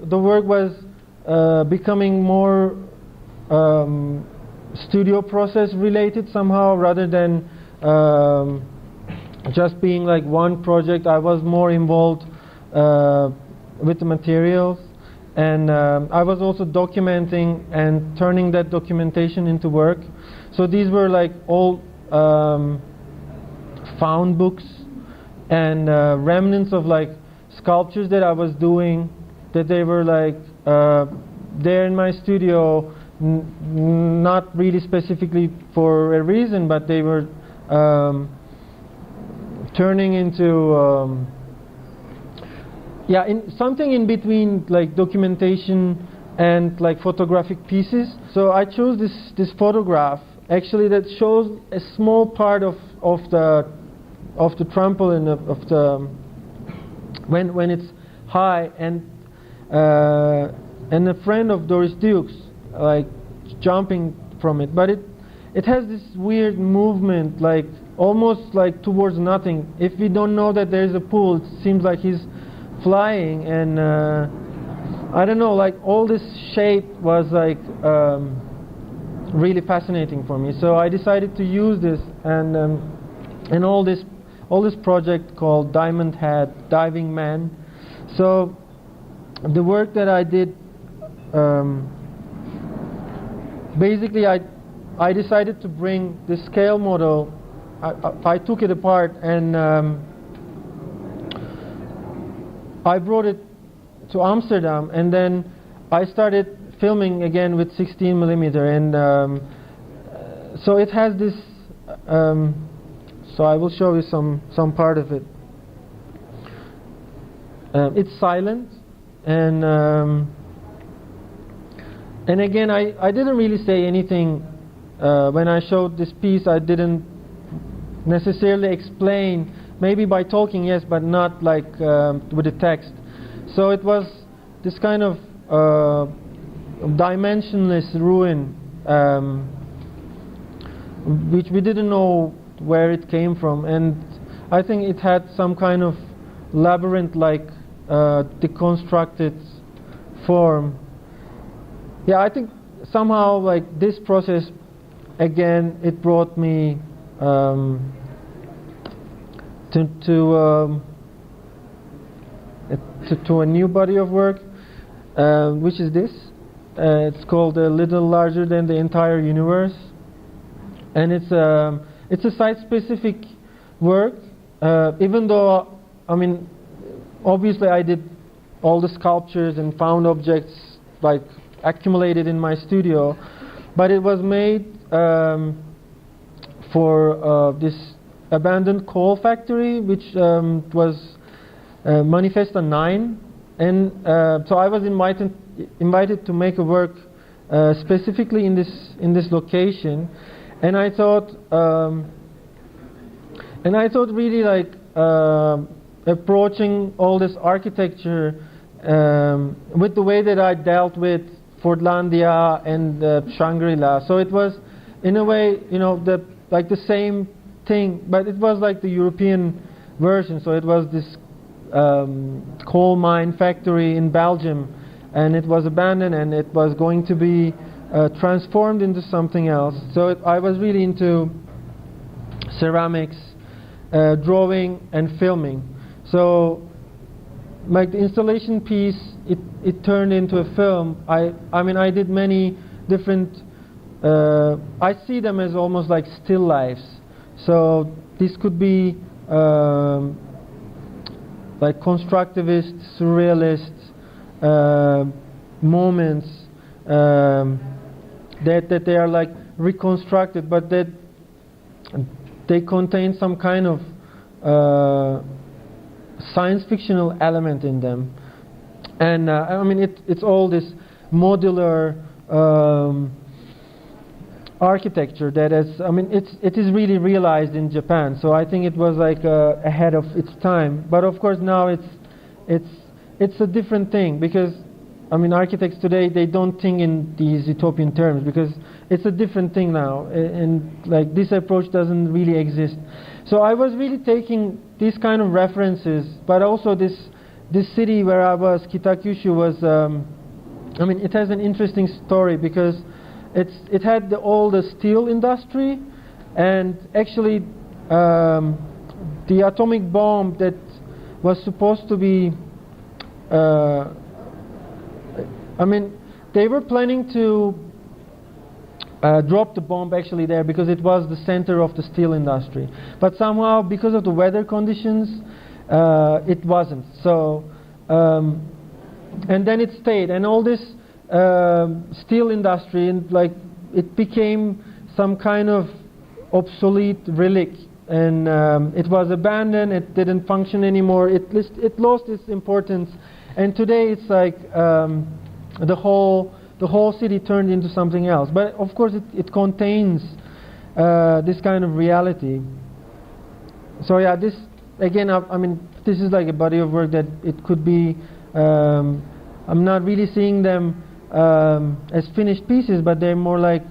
The work was becoming more studio process related somehow, rather than just being like one project. I was more involved with the materials, and I was also documenting and turning that documentation into work. So these were like all found books and remnants of like sculptures that I was doing, that they were like there in my studio, not really specifically for a reason, but they were turning into something in between like documentation and like photographic pieces. So I chose this photograph actually that shows a small part of the trampoline of the when it's high, and a friend of Doris Duke's like jumping from it, but it has this weird movement, like almost like towards nothing. If we don't know that there's a pool, it seems like he's flying, and I don't know, like all this shape was like really fascinating for me. So I decided to use this, and all this project called Diamond Head, Diving Man. So the work that I did, basically I decided to bring the scale model. I took it apart, and I brought it to Amsterdam, and then I started filming again with 16 millimeter, and so it has this. So I will show you some part of it. It's silent, and again I didn't really say anything when I showed this piece. I didn't necessarily explain, maybe by talking, yes, but not like with the text. So it was this kind of dimensionless ruin, which we didn't know where it came from, and I think it had some kind of labyrinth-like deconstructed form. Yeah, I think somehow like this process, again, it brought me to a new body of work, which is this. It's called A Little Larger Than the Entire Universe, and it's a site-specific work. Even though, I mean, obviously I did all the sculptures and found objects like accumulated in my studio, but it was made for this abandoned coal factory, which was Manifesta 9, and so I was invited to make a work specifically in this location, and I thought really like approaching all this architecture with the way that I dealt with Fordlandia and Shangri-La. So it was, in a way, you know, like the same thing, but it was like the European version. So it was this coal mine factory in Belgium, and it was abandoned, and it was going to be transformed into something else. So I was really into ceramics, drawing, and filming. So like the installation piece, it turned into a film. I mean I did many different, I see them as almost like still lifes. So this could be like constructivist, surrealist moments that they are like reconstructed, but that they contain some kind of science fictional element in them. And I mean it's all this modular architecture that is, I mean it is really realized in Japan. So I think it was like ahead of its time. But of course now it's a different thing, because I mean architects today, they don't think in these utopian terms, because it's a different thing now, and like this approach doesn't really exist. So I was really taking these kind of references, but also this this city where I was, Kitakyushu, was, I mean, it has an interesting story because it had all the steel industry, and actually the atomic bomb that was supposed to be, I mean, they were planning to drop the bomb actually there because it was the center of the steel industry. But somehow, because of the weather conditions, it wasn't. So, and then it stayed, and all this steel industry, and like it became some kind of obsolete relic, and it was abandoned. It didn't function anymore. It lost its importance, and today it's like the whole city turned into something else. But of course, it contains this kind of reality. So yeah, this again, I mean, this is like a body of work that it could be. I'm not really seeing them as finished pieces, but they're more like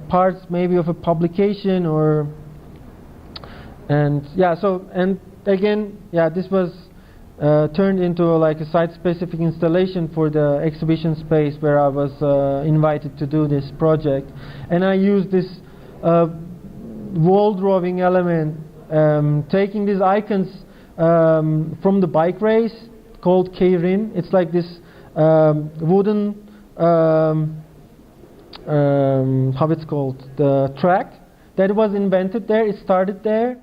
parts maybe of a publication or. And yeah, so and again, yeah, this was turned into like a site-specific installation for the exhibition space where I was invited to do this project, and I used this wall drawing element, taking these icons from the bike race called Keirin. It's like this wooden how it's called, the track that was invented there. It started there.